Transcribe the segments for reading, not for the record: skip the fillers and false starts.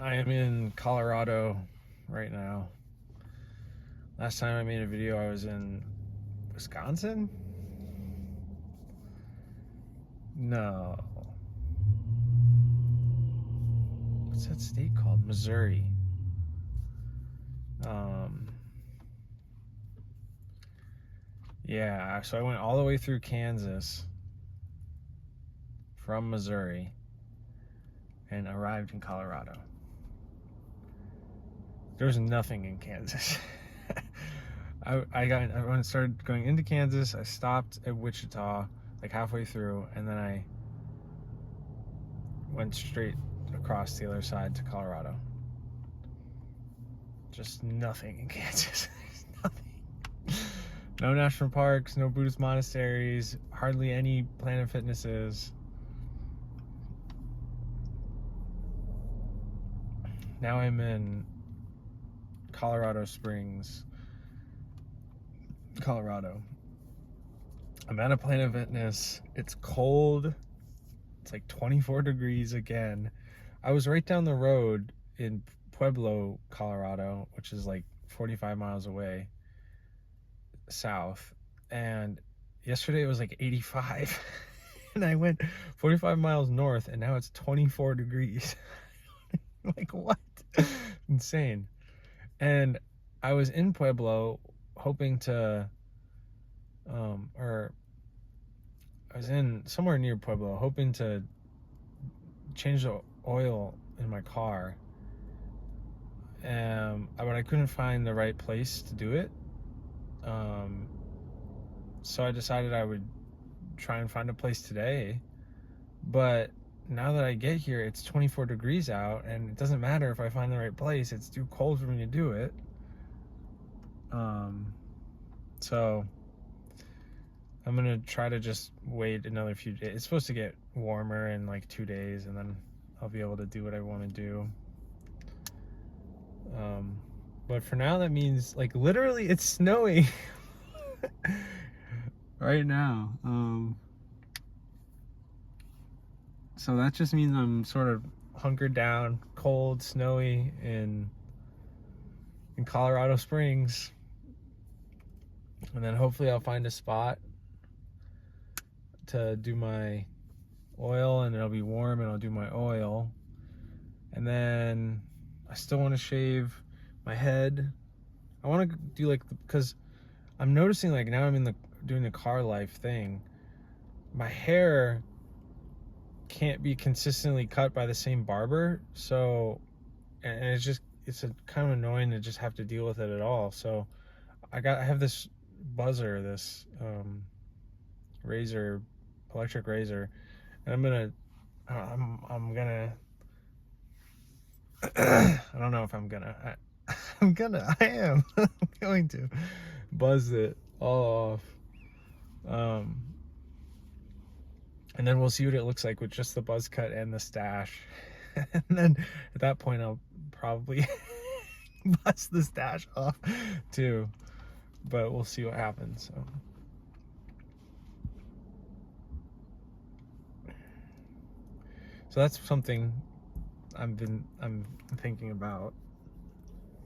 I am in Colorado right now. Last time I made a video, I was in Wisconsin? No. What's that state called? Missouri. Um, yeah, so I went all the way through Kansas from Missouri and arrived in Colorado. There was nothing in Kansas. I started going into Kansas. I stopped at Wichita like halfway through, and then I went straight across the other side to Colorado. Just nothing in Kansas. Nothing. No national parks, no Buddhist monasteries, hardly any Planet Fitnesses. Now I'm in Colorado Springs, Colorado. I'm at a Planet Fitness. It's cold. It's like 24 degrees again. I was right down the road in Pueblo, Colorado, which is like 45 miles away south. And yesterday it was like 85. And I went 45 miles north and now it's 24 degrees. Like, what? Insane. And I was in Pueblo hoping to, or I was in somewhere near Pueblo hoping to change the oil in my car. But I couldn't find the right place to do it. So I decided I would try and find a place today. But now that I get here, it's 24 degrees out, and it doesn't matter if I find the right place. It's too cold for me to do it. So I'm gonna try to just wait another few days. It's supposed to get warmer in like 2 days, and then I'll be able to do what I want to do. But for now, that means like literally it's snowing right now. So that just means I'm sort of hunkered down, cold, snowy in Colorado Springs. And then hopefully I'll find a spot to do my oil, and it'll be warm, and I'll do my oil. And then I still want to shave my head. I want to do like, because I'm noticing like now I'm in doing the car life thing. My hair can't be consistently cut by the same barber, so, and it's a kind of annoying to just have to deal with it at all. So I have this buzzer, this razor, electric razor, and I'm gonna I don't know if I'm gonna I am I'm going to buzz it all off, and then we'll see what it looks like with just the buzz cut and the stash. And then at that point I'll probably buzz the stash off too, but we'll see what happens. So that's something I'm thinking about.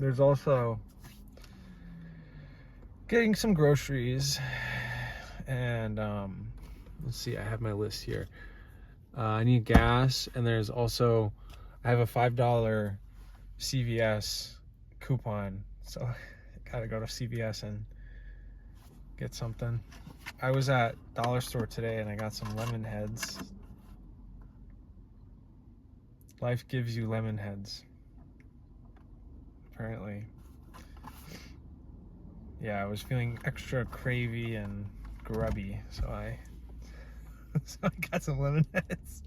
There's also getting some groceries, and let's see, I have my list here. I need gas, and there's also, I have a $5 CVS coupon, so I gotta go to CVS and get something. I was at Dollar Store today and I got some lemon heads. Life gives you lemon heads, apparently. Yeah, I was feeling extra cravey and grubby, so I got some lemon heads.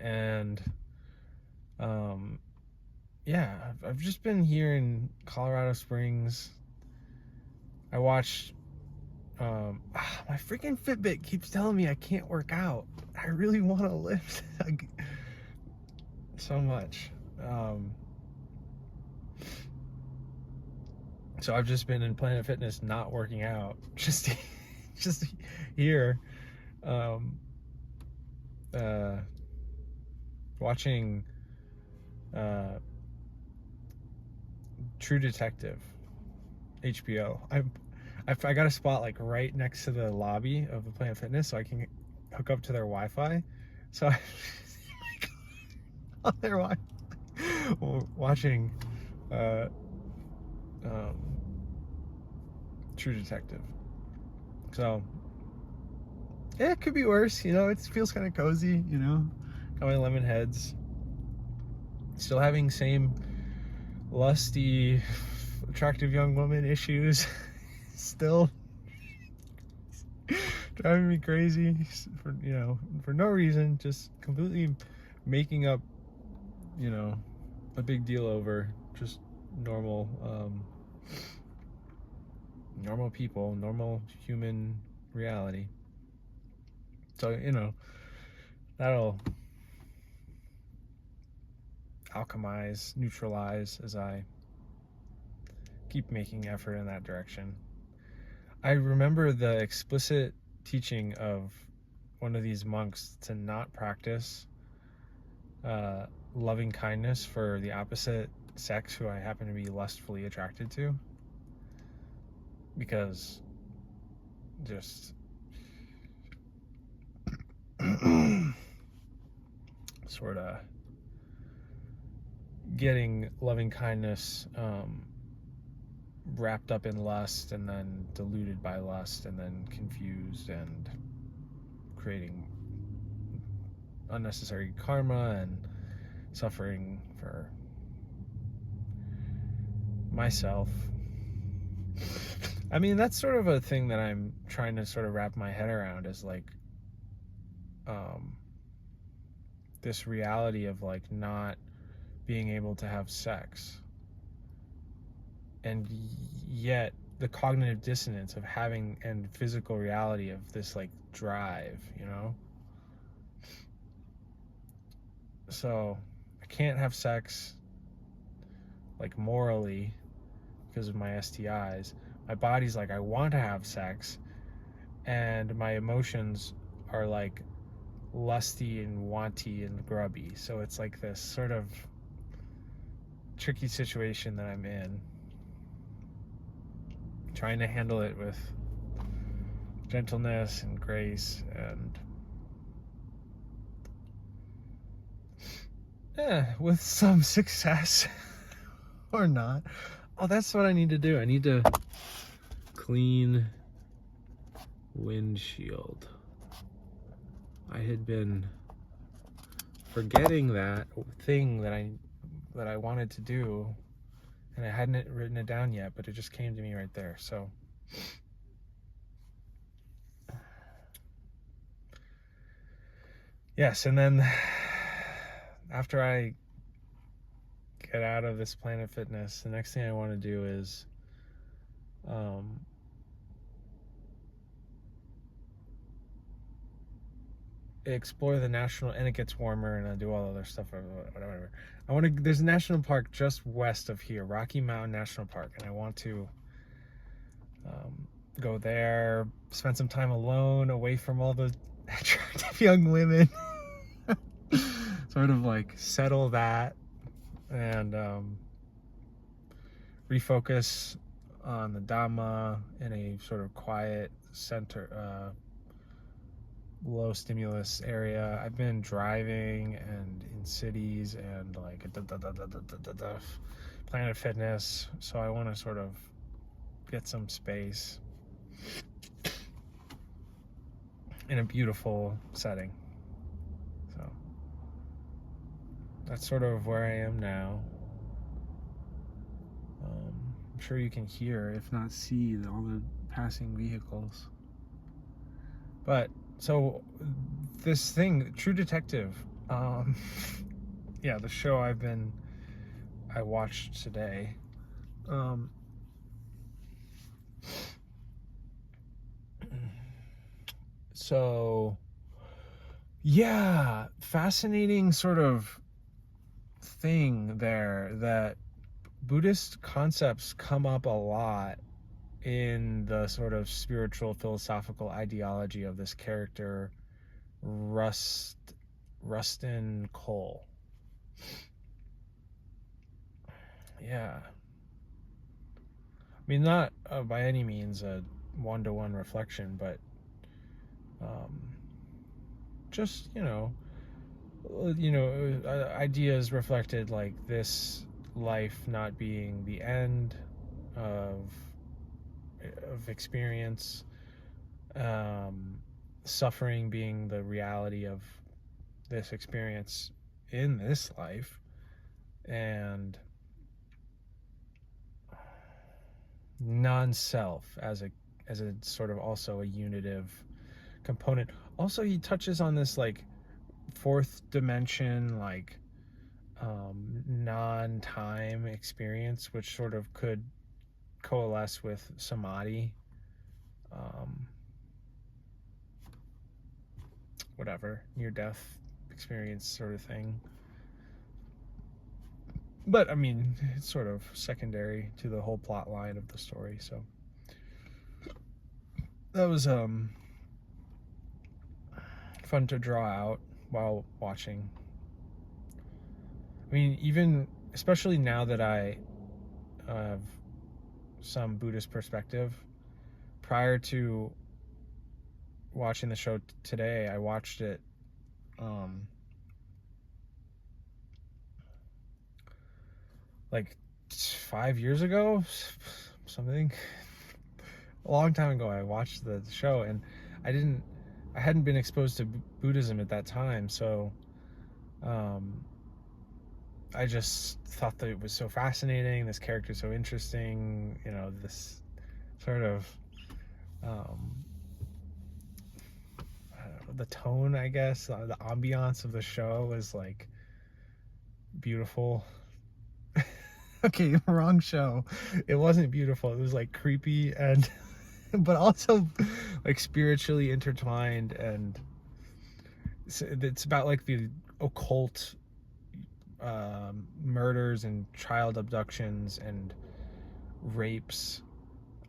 And yeah, I've just been here in Colorado Springs. I watched my freaking Fitbit keeps telling me I can't work out. I really want to lift so much. So I've just been in Planet Fitness not working out, just here. watching True Detective, HBO. I got a spot like right next to the lobby of the Planet Fitness, so I can hook up to their Wi-Fi. So I on their Wi-Fi watching True Detective. So yeah, it could be worse. You know, it feels kind of cozy. You know, got my lemon heads. Still having same lusty, attractive young woman issues. Still driving me crazy for, you know, for no reason, just completely making up, you know, a big deal over just normal normal people, normal human reality. So, you know, that'll alchemize, neutralize as I keep making effort in that direction. I remember the explicit teaching of one of these monks to not practice loving kindness for the opposite sex who I happen to be lustfully attracted to, because just sort of getting loving kindness wrapped up in lust and then diluted by lust and then confused and creating unnecessary karma and suffering for myself. I mean, that's sort of a thing that I'm trying to sort of wrap my head around, is like this reality of like not being able to have sex, and yet the cognitive dissonance of having, and physical reality of this like drive, you know? So I can't have sex like morally because of my STIs. My body's like, I want to have sex, and my emotions are like lusty and wanty and grubby. So it's like this sort of tricky situation that I'm in, trying to handle it with gentleness and grace and with some success or not. Oh, that's what I need to do. I need to clean windshield. I had been forgetting that thing that I wanted to do, and I hadn't written it down yet, but it just came to me right there. So yes, and then after I get out of this Planet Fitness, the next thing I want to do is explore the national, and it gets warmer, and I do all other stuff or whatever. There's a national park just west of here, Rocky Mountain National Park, and I want to go there, spend some time alone, away from all the attractive young women. Sort of like settle that and refocus on the Dhamma in a sort of quiet center, low stimulus area. I've been driving and in cities and like Planet Fitness, so I want to sort of get some space in a beautiful setting. So that's sort of where I am now. I'm sure you can hear, if not see, all the passing vehicles. But so this thing, True Detective, yeah, the show I watched today. So yeah, fascinating sort of thing there, that Buddhist concepts come up a lot in the sort of spiritual philosophical ideology of this character, Rustin Cole. yeah. I mean, not by any means a one-to-one reflection, but um, just ideas reflected, like this life not being the end of experience, um, suffering being the reality of this experience in this life, and non-self as a sort of also a unitive component. Also, he touches on this like fourth dimension, like non-time experience, which sort of could coalesce with samadhi, um, whatever, near-death experience sort of thing. But I mean, it's sort of secondary to the whole plot line of the story. So that was fun to draw out while watching. I mean, even especially now that I have some Buddhist perspective, prior to watching the show today, I watched it um, like 5 years ago, something. A long time ago, I watched the show, and I hadn't been exposed to Buddhism at that time, so um, I just thought that it was so fascinating. This character so interesting. This sort of um, I don't know, the tone, I guess, the ambiance of the show was like beautiful. Okay, wrong show. It wasn't beautiful. It was like creepy and but also like spiritually intertwined, and it's about like the occult murders and child abductions and rapes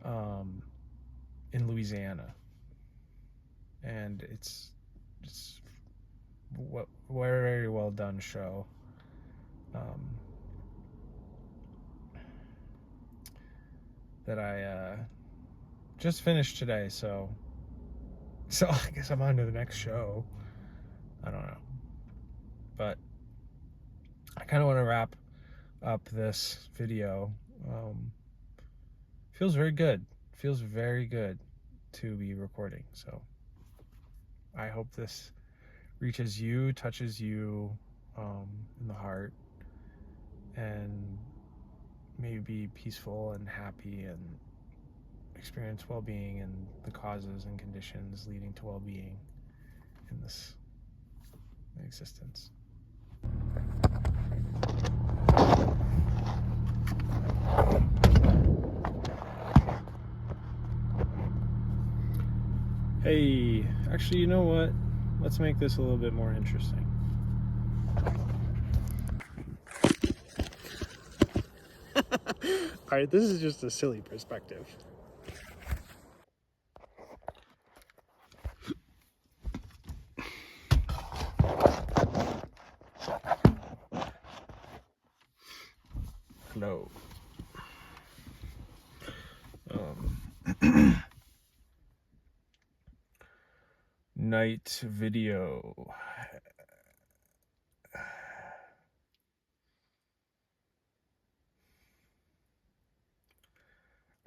um, in Louisiana, and it's very well done show. Um, that I just finished today, so I guess I'm on to the next show. I don't know, but I kind of want to wrap up this video. Um, feels very good. Feels very good to be recording. So I hope this reaches you, touches you in the heart, and maybe be peaceful and happy and experience well-being and the causes and conditions leading to well-being in this existence. Hey, actually, you know what? Let's make this a little bit more interesting. All right, this is just a silly perspective. Hello. Night video.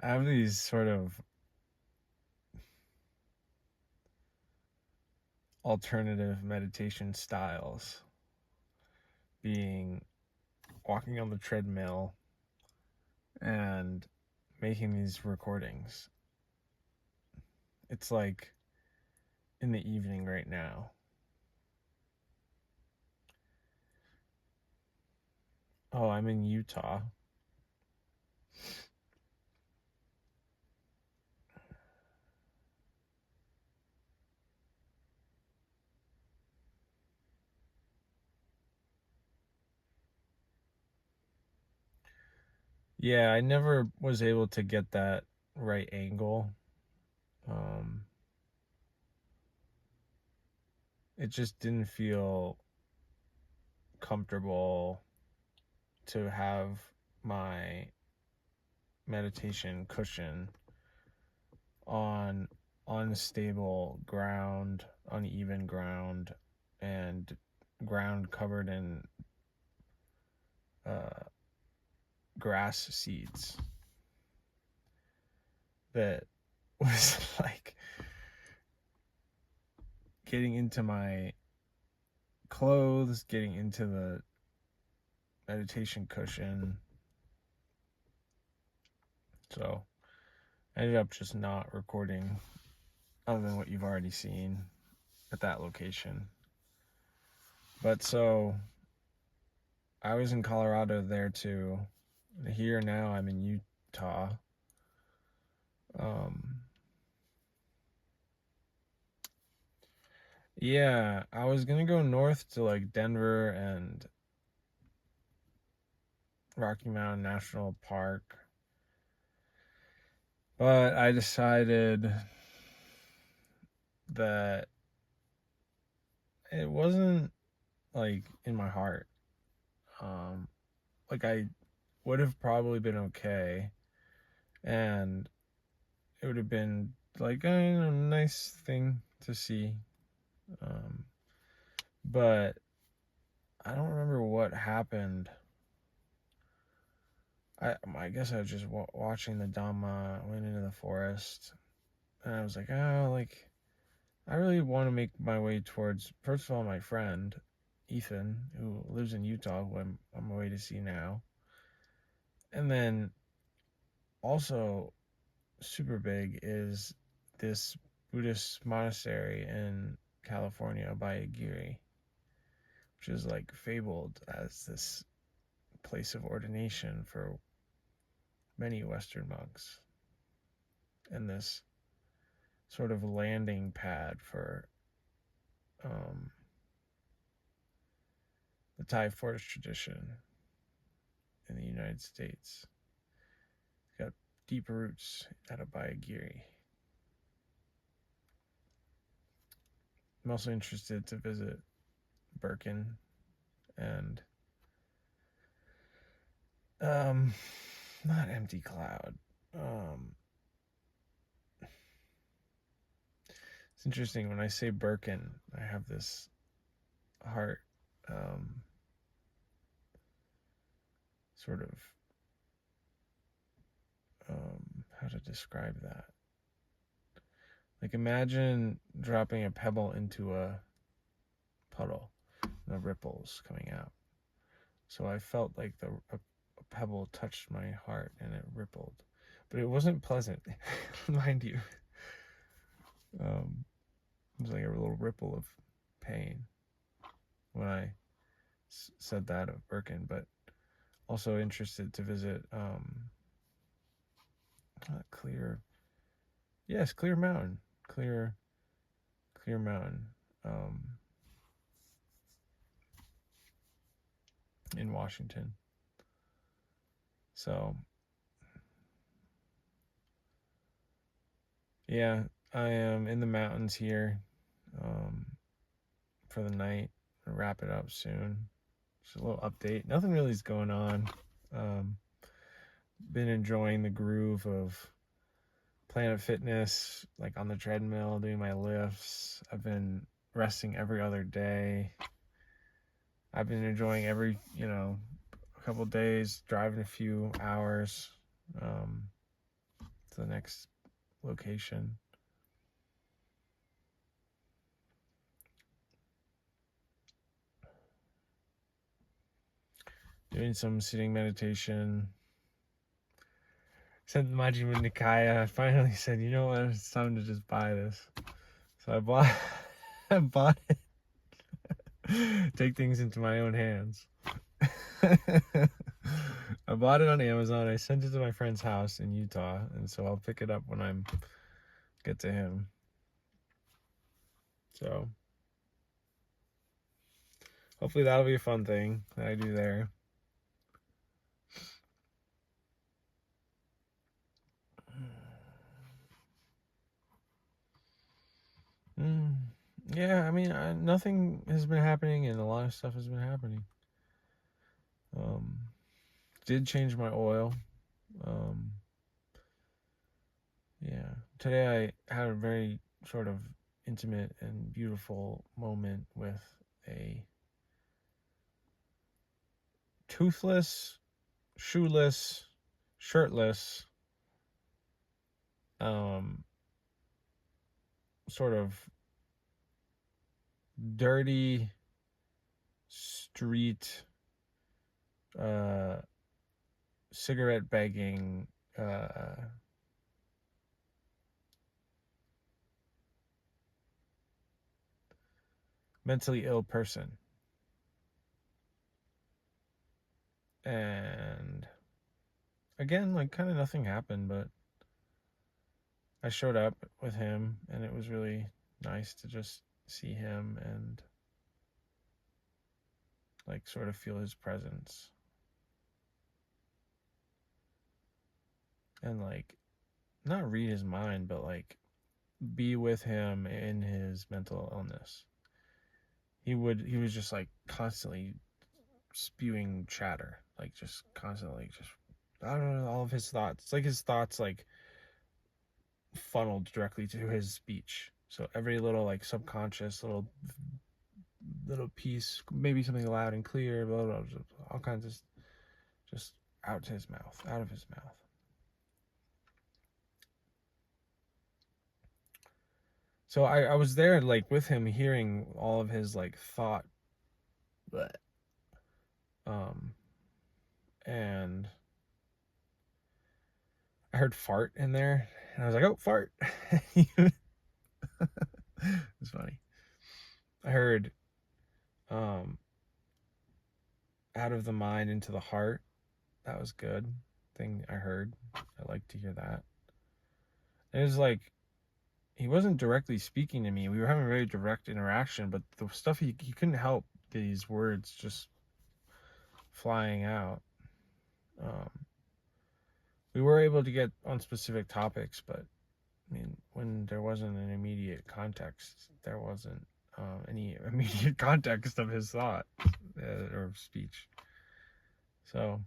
I have these sort of alternative meditation styles, being walking on the treadmill and making these recordings. It's like in the evening right now. Oh, I'm in Utah. Yeah, I never was able to get that right angle. Um, it just didn't feel comfortable to have my meditation cushion on unstable ground, uneven ground, and ground covered in grass seeds that was like getting into my clothes, getting into the meditation cushion. So I ended up just not recording other than what you've already seen at that location. But so I was in Colorado there too. Here now I'm in Utah. Yeah, I was gonna go north to like Denver and Rocky Mountain National Park, but I decided that it wasn't like in my heart. Like I would have probably been okay, and it would have been like a nice thing to see. But I don't remember what happened. I guess I was just watching the Dhamma, went into the forest, and I was like, oh, like, I really want to make my way towards, first of all, my friend, Ethan, who lives in Utah, who I'm on my way to see now. And then also, super big is this Buddhist monastery in California, Abhayagiri, which is like fabled as this place of ordination for many Western monks, and this sort of landing pad for the Thai forest tradition in the United States. It's got deep roots at Abhayagiri. I'm also interested to visit Birkin and not Empty Cloud. It's interesting when I say Birkin, I have this heart sort of how to describe that. Like imagine dropping a pebble into a puddle and the ripples coming out. So I felt like a pebble touched my heart and it rippled, but it wasn't pleasant, mind you. It was like a little ripple of pain when I said that of Birkin, but also interested to visit Clear Mountain. Clear Mountain in Washington. So yeah, I am in the mountains here for the night. I'll wrap it up soon. Just a little update. Nothing really is going on. Been enjoying the groove of Planet Fitness, like on the treadmill, doing my lifts. I've been resting every other day. I've been enjoying every, a couple days, driving a few hours to the next location. Doing some sitting meditation. Sent the Majjhima Nikaya. I finally said, you know what, it's time to just buy this. So I bought it. Take things into my own hands. I bought it on Amazon. I sent it to my friend's house in Utah, and so I'll pick it up when I get to him. So hopefully that'll be a fun thing that I do there. Yeah, I mean, nothing has been happening, and a lot of stuff has been happening. did change my oil. Yeah. Today I had a very sort of intimate and beautiful moment with a toothless, shoeless, shirtless, sort of dirty street, cigarette begging, mentally ill person. And again, like, kind of nothing happened, but I showed up with him, and it was really nice to just see him and like sort of feel his presence and like not read his mind, but like be with him in his mental illness. He was just like constantly spewing chatter, like just constantly just, I don't know, all of his thoughts. It's like his thoughts like funneled directly to his speech. So every little like subconscious little piece, maybe something loud and clear, blah, blah, blah, all kinds of just out to his mouth, out of his mouth. So I was there like with him, hearing all of his like thought, but and I heard fart in there, and I was like, oh, fart. It's funny. I heard out of the mind into the heart. That was good thing I heard. I like to hear that. And it was like he wasn't directly speaking to me. We were having a very direct interaction, but the stuff he couldn't help these words just flying out. We were able to get on specific topics, but I mean, when there wasn't an immediate context, there wasn't any immediate context of his thought or speech. So,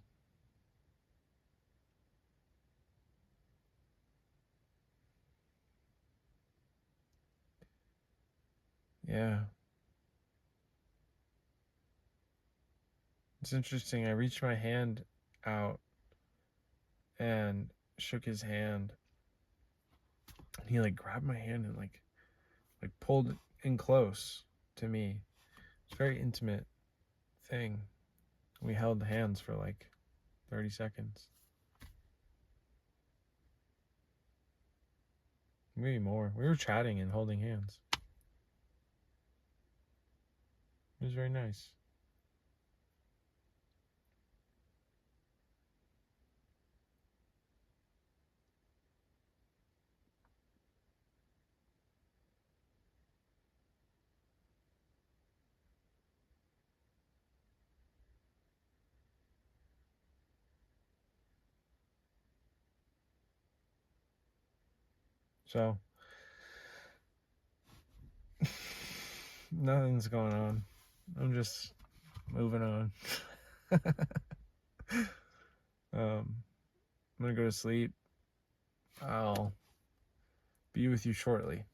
yeah. It's interesting. I reached my hand out and shook his hand. And he like grabbed my hand and like pulled it in close to me. It's a very intimate thing. We held hands for like 30 seconds. Maybe more. We were chatting and holding hands. It was very nice. So, nothing's going on. I'm just moving on. I'm gonna go to sleep. I'll be with you shortly.